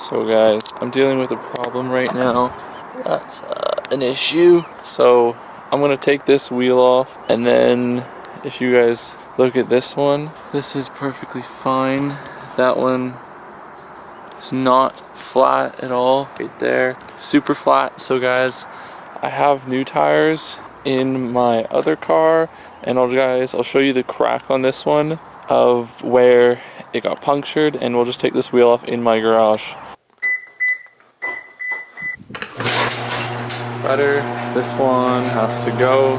So guys, I'm dealing with a problem right now. That's an issue. So I'm gonna take this wheel off, and then if you guys look at this one, this is perfectly fine. That one is not flat at all right there, super flat. So guys, I have new tires in my other car, and I'll show you the crack on this one of where it got punctured, and we'll just take this wheel off in my garage. Better, this one has to go.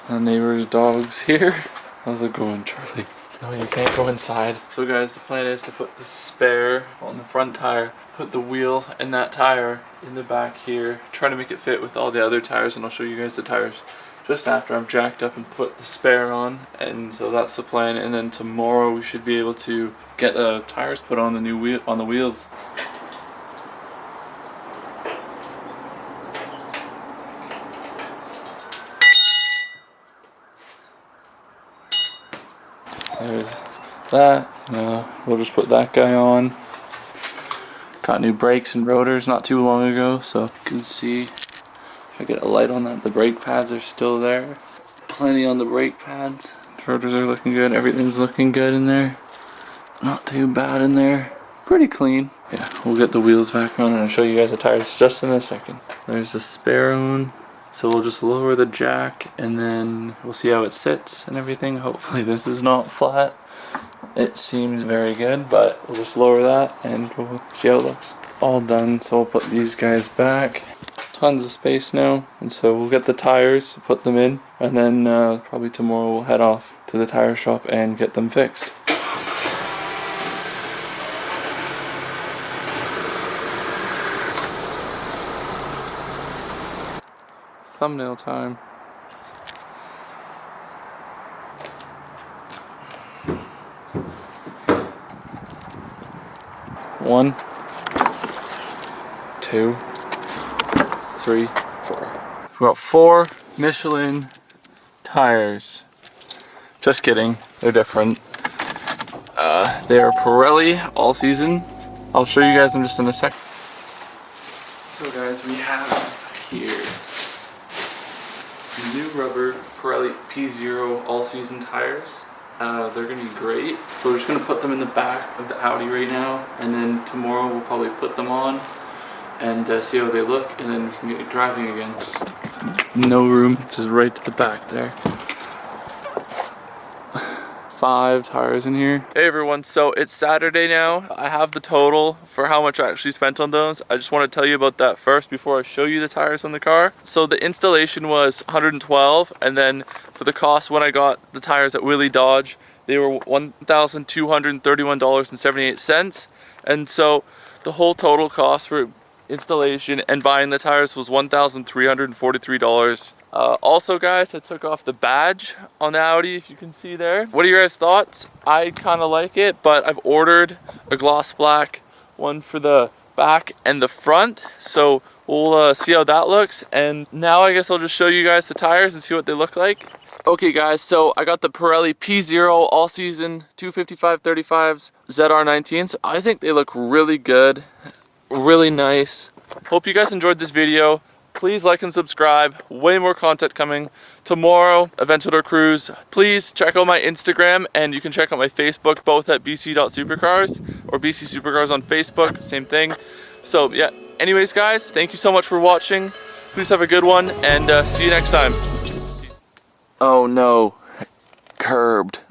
The neighbor's dog's here. How's it going, Charlie? No, you can't go inside. So guys, the plan is to put the spare on the front tire, put the wheel and that tire in the back here, try to make it fit with all the other tires, and I'll show you guys the tires just after I'm jacked up and put the spare on. And so that's the plan, and then tomorrow we should be able to get the tires put on the new wheel on the wheels. There's that. We'll just put that guy on. Got new brakes and rotors not too long ago, so you can see, if I get a light on that, the brake pads are still there. Plenty on the brake pads. The rotors are looking good. Everything's looking good in there. Not too bad in there. Pretty clean. Yeah, we'll get the wheels back on and I'll show you guys the tires just in a second. There's the spare one. So we'll just lower the jack and then we'll see how it sits and everything. Hopefully this is not flat. It seems very good, but we'll just lower that and we'll see how it looks. All done, so we'll put these guys back. Tons of space now, and so we'll get the tires, put them in, and then probably tomorrow we'll head off to the tire shop and get them fixed. Thumbnail time. One, two, three, four. We've got 4 Michelin tires. Just kidding, they're different. They are Pirelli all season. I'll show you guys them just in a sec. So guys, we have here new rubber Pirelli P0 all-season tires. They're gonna be great. So we're just gonna put them in the back of the Audi right now, and then tomorrow we'll probably put them on and see how they look, and then we can get driving again. Just no room, just right to the back there. 5 tires in here. Hey everyone, so it's Saturday now. I have the total for how much I actually spent on those. I just want to tell you about that first before I show you the tires on the car. So the installation was $112, and then for the cost when I got the tires at Willie Dodge, they were $1,231.78. And so the whole total cost for installation and buying the tires was $1,343. Also guys, I took off the badge on the Audi, if you can see there. What are your guys' thoughts? I kind of like it, but I've ordered a gloss black one for the back and the front, so we'll see how that looks. And now I guess I'll just show you guys the tires and see what they look like. Okay guys, so I got the Pirelli P0 all season 255/35s ZR19s. I think they look really good, really nice. Hope you guys enjoyed this video. Please like and subscribe. Way more content coming. Tomorrow, Aventador Cruise. Please check out my Instagram, and you can check out my Facebook, both at bc.supercars or BC Supercars on Facebook, same thing. So yeah, anyways guys, thank you so much for watching. Please have a good one, and see you next time. Oh no, curbed.